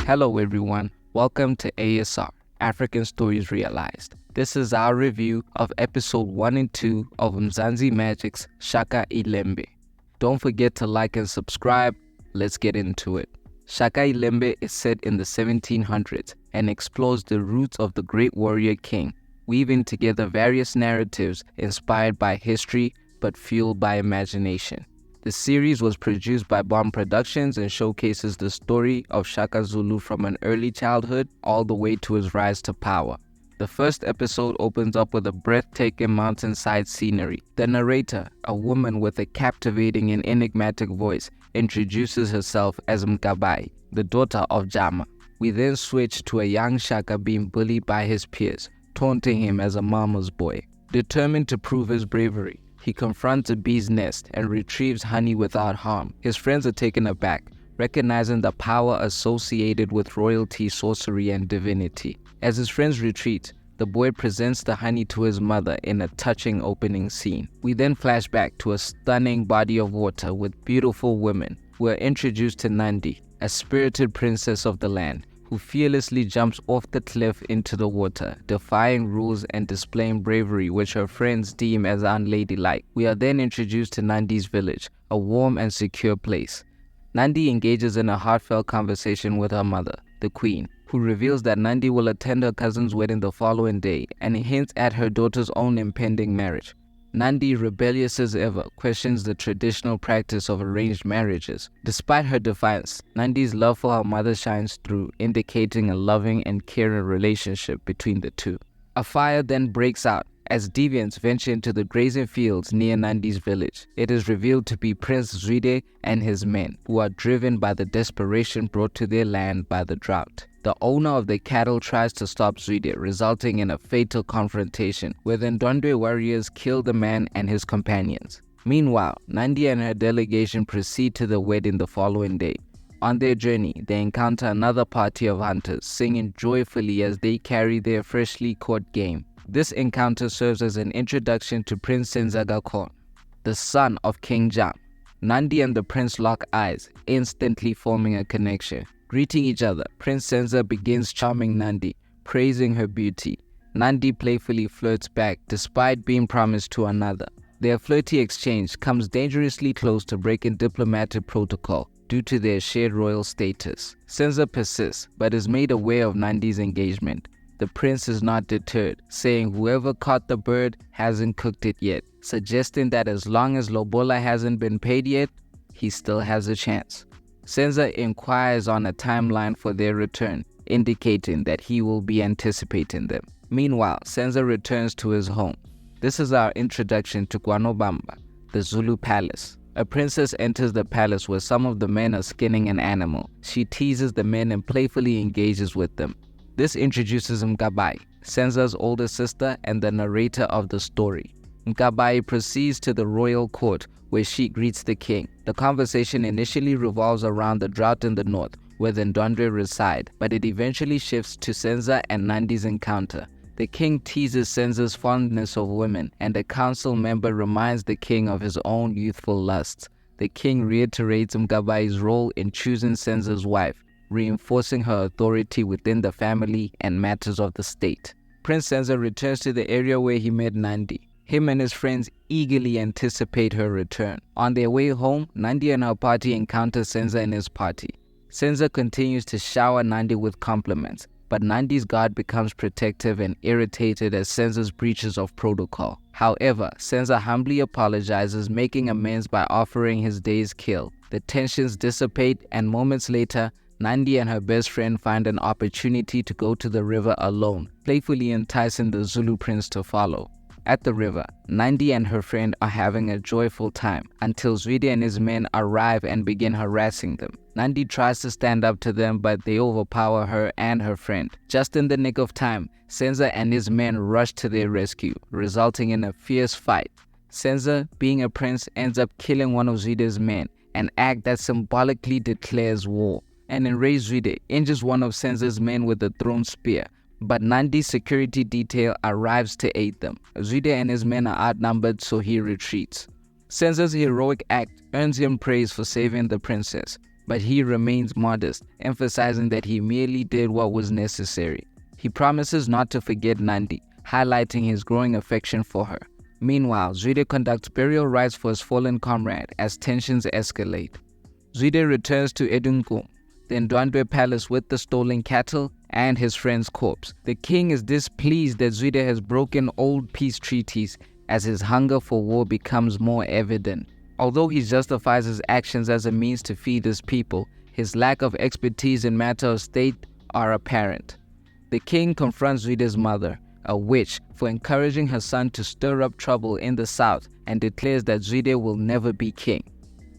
Hello everyone, welcome to ASR, African Stories Realized. This is our review of episode 1 and 2 of Mzansi Magic's Shaka Ilembe. Don't forget to like and subscribe, let's get into it. Shaka Ilembe is set in the 1700s and explores the roots of the great warrior king, weaving together various narratives inspired by history but fueled by imagination. The series was produced by Bomb Productions and showcases the story of Shaka Zulu from an early childhood all the way to his rise to power. The first episode opens up with a breathtaking mountainside scenery. The narrator, a woman with a captivating and enigmatic voice, introduces herself as Mkabai, the daughter of Jama. We then switch to a young Shaka being bullied by his peers, taunting him as a mama's boy. Determined to prove his bravery, he confronts a bee's nest and retrieves honey without harm. His friends are taken aback, recognizing the power associated with royalty, sorcery, and divinity. As his friends retreat, the boy presents the honey to his mother in a touching opening scene. We then flash back to a stunning body of water with beautiful women. We're introduced to Nandi, a spirited princess of the land, who fearlessly jumps off the cliff into the water, defying rules and displaying bravery which her friends deem as unladylike. We are then introduced to Nandi's village, a warm and secure place. Nandi engages in a heartfelt conversation with her mother, the queen, who reveals that Nandi will attend her cousin's wedding the following day and hints at her daughter's own impending marriage. Nandi, rebellious as ever, questions the traditional practice of arranged marriages. Despite her defiance, Nandi's love for her mother shines through, indicating a loving and caring relationship between the two. A fire then breaks out as deviants venture into the grazing fields near Nandi's village. It is revealed to be Prince Zwide and his men, who are driven by the desperation brought to their land by the drought. The owner of the cattle tries to stop Zwide, resulting in a fatal confrontation where the Ndwandwe warriors kill the man and his companions. Meanwhile, Nandi and her delegation proceed to the wedding the following day. On their journey, they encounter another party of hunters, singing joyfully as they carry their freshly caught game. This encounter serves as an introduction to Prince Senzagakon, the son of King Jam. Nandi and the prince lock eyes, instantly forming a connection. Greeting each other, Prince Senza begins charming Nandi, praising her beauty. Nandi playfully flirts back despite being promised to another. Their flirty exchange comes dangerously close to breaking diplomatic protocol due to their shared royal status. Senza persists, but is made aware of Nandi's engagement. The prince is not deterred, saying whoever caught the bird hasn't cooked it yet, suggesting that as long as Lobola hasn't been paid yet, he still has a chance. Senza inquires on a timeline for their return, indicating that he will be anticipating them. Meanwhile, Senza returns to his home. This is our introduction to Kwanobamba, the Zulu palace. A princess enters the palace where some of the men are skinning an animal. She teases the men and playfully engages with them. This introduces Mkabai, Senza's older sister and the narrator of the story. Mkabai proceeds to the royal court where she greets the king. The conversation initially revolves around the drought in the north, where the Ndwandwe reside, but it eventually shifts to Senza and Nandi's encounter. The king teases Senza's fondness of women, and a council member reminds the king of his own youthful lusts. The king reiterates Mkabai's role in choosing Senza's wife, reinforcing her authority within the family and matters of the state. Prince Senza returns to the area where he met Nandi. Him and his friends eagerly anticipate her return. On their way home, Nandi and her party encounter Senza and his party. Senza continues to shower Nandi with compliments, but Nandi's guard becomes protective and irritated at Senza's breaches of protocol. However, Senza humbly apologizes, making amends by offering his day's kill. The tensions dissipate, and moments later, Nandi and her best friend find an opportunity to go to the river alone, playfully enticing the Zulu prince to follow. At the river, Nandi and her friend are having a joyful time until Zwide and his men arrive and begin harassing them. Nandi tries to stand up to them, but they overpower her and her friend. Just in the nick of time, Senza and his men rush to their rescue, resulting in a fierce fight. Senza, being a prince, ends up killing one of Zwide's men an act that symbolically declares war. An enraged Zwide injures one of Senza's men with a thrown spear, but Nandi's security detail arrives to aid them. Zwide and his men are outnumbered, so he retreats. Senza's heroic act earns him praise for saving the princess, but he remains modest, emphasizing that he merely did what was necessary. He promises not to forget Nandi, highlighting his growing affection for her. Meanwhile, Zwide conducts burial rites for his fallen comrade as tensions escalate. Zwide returns to Edunkum, the Ndwandwe palace with the stolen cattle and his friend's corpse. The king is displeased that Zwide has broken old peace treaties as his hunger for war becomes more evident. Although he justifies his actions as a means to feed his people, his lack of expertise in matters of state are apparent. The king confronts Zwide's mother, a witch, for encouraging her son to stir up trouble in the south and declares that Zwide will never be king.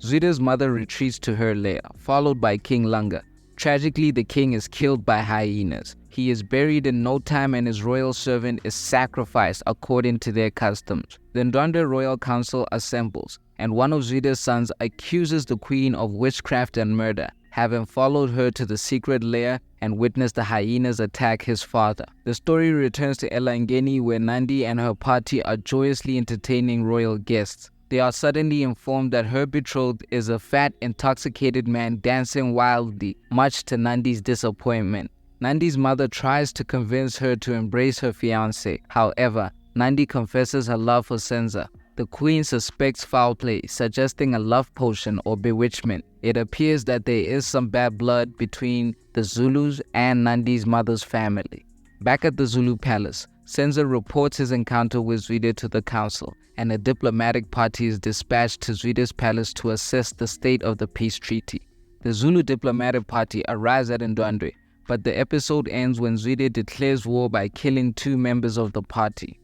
Zwide's mother retreats to her lair, followed by King Langa. Tragically, the king is killed by hyenas. He is buried in no time and his royal servant is sacrificed according to their customs. The Ndwandwe royal council assembles, and one of Zwide's sons accuses the queen of witchcraft and murder, having followed her to the secret lair and witnessed the hyenas attack his father. The story returns to Elangeni, where Nandi and her party are joyously entertaining royal guests. They are suddenly informed that her betrothed is a fat, intoxicated man dancing wildly, much to Nandi's disappointment. Nandi's mother tries to convince her to embrace her fiancé. However, Nandi confesses her love for Senza. The queen suspects foul play, suggesting a love potion or bewitchment. It appears that there is some bad blood between the Zulus and Nandi's mother's family. Back at the Zulu palace, Senza reports his encounter with Zwide to the council, and a diplomatic party is dispatched to Zwide's palace to assess the state of the peace treaty. The Zulu diplomatic party arrives at Ndwandwe, but the episode ends when Zwide declares war by killing 2 members of the party.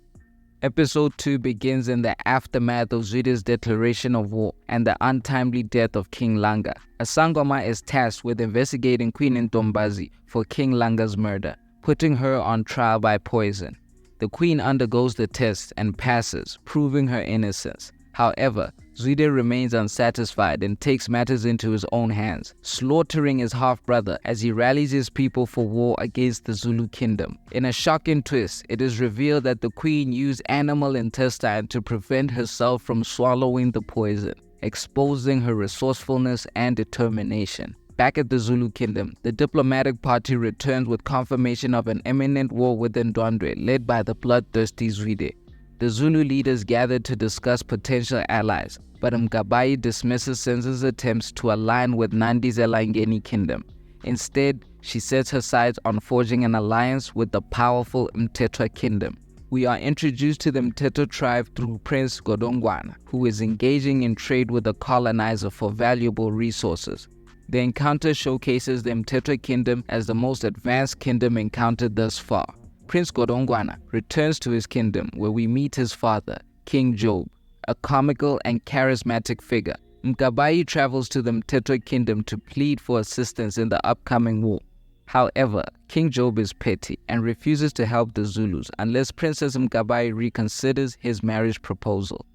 Episode 2 begins in the aftermath of Zwide's declaration of war and the untimely death of King Langa. A Sangoma is tasked with investigating Queen Ntombazi for King Langa's murder, putting her on trial by poison. The queen undergoes the test and passes, proving her innocence. However, Zwide remains unsatisfied and takes matters into his own hands, slaughtering his half-brother as he rallies his people for war against the Zulu kingdom. In a shocking twist, it is revealed that the queen used animal intestine to prevent herself from swallowing the poison, exposing her resourcefulness and determination. Back at the Zulu kingdom, the diplomatic party returns with confirmation of an imminent war within Ndwandwe, led by the bloodthirsty Zwide. The Zulu leaders gathered to discuss potential allies, but Mkabayi dismisses Senza's attempts to align with Nandi's Elangeni kingdom. Instead, she sets her sights on forging an alliance with the powerful Mtetwa kingdom. We are introduced to the Mtetwa tribe through Prince Godongwana, who is engaging in trade with the colonizer for valuable resources. The encounter showcases the Mtetwa kingdom as the most advanced kingdom encountered thus far. Prince Godongwana returns to his kingdom, where we meet his father, King Job, a comical and charismatic figure. Mkabayi travels to the Mtetwa kingdom to plead for assistance in the upcoming war. However, King Job is petty and refuses to help the Zulus unless Princess Mkabayi reconsiders his marriage proposal.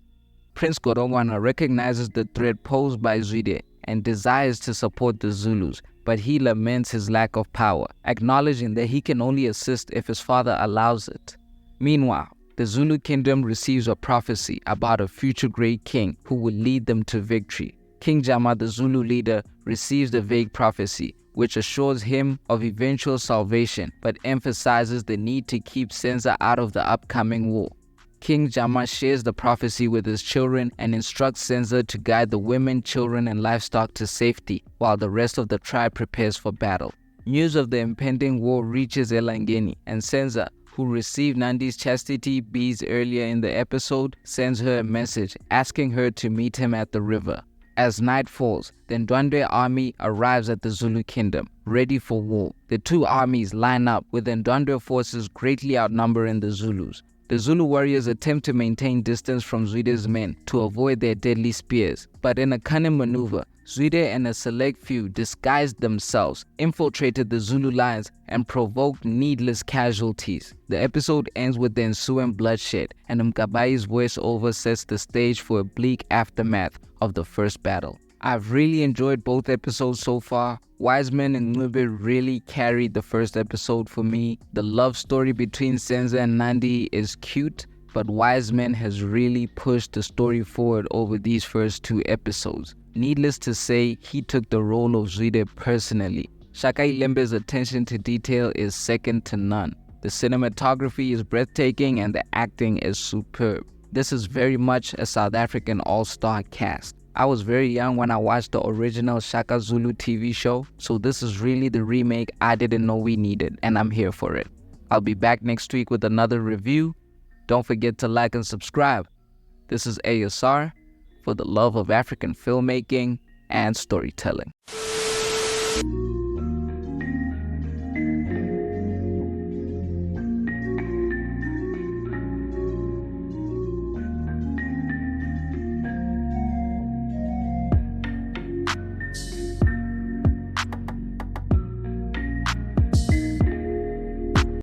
Prince Godongwana recognizes the threat posed by Zwide and desires to support the Zulus, but he laments his lack of power, acknowledging that he can only assist if his father allows it. Meanwhile, the Zulu kingdom receives a prophecy about a future great king who will lead them to victory. King Jama, the Zulu leader, receives the vague prophecy, which assures him of eventual salvation, but emphasizes the need to keep Senza out of the upcoming war. King Jama shares the prophecy with his children and instructs Senza to guide the women, children, and livestock to safety, while the rest of the tribe prepares for battle. News of the impending war reaches Elangeni, and Senza, who received Nandi's chastity beads earlier in the episode, sends her a message asking her to meet him at the river. As night falls, the Ndwandwe army arrives at the Zulu kingdom, ready for war. The 2 armies line up, with the Ndwandwe forces greatly outnumbering the Zulus. The Zulu warriors attempt to maintain distance from Zwide's men to avoid their deadly spears, but in a cunning maneuver, Zwide and a select few disguised themselves, infiltrated the Zulu lines, and provoked needless casualties. The episode ends with the ensuing bloodshed, and Mkabayi's voiceover sets the stage for a bleak aftermath of the first battle. I've really enjoyed both episodes so far. Wiseman and Nube really carried the first episode for me. The love story between Senza and Nandi is cute, but Wiseman has really pushed the story forward over these first 2 episodes. Needless to say, he took the role of Zwide personally. ShakaiLembe's attention to detail is second to none. The cinematography is breathtaking and the acting is superb. This is very much a South African all-star cast. I was very young when I watched the original Shaka Zulu TV show, so this is really the remake I didn't know we needed, and I'm here for it. I'll be back next week with another review. Don't forget to like and subscribe. This is ASR for the love of African filmmaking and storytelling.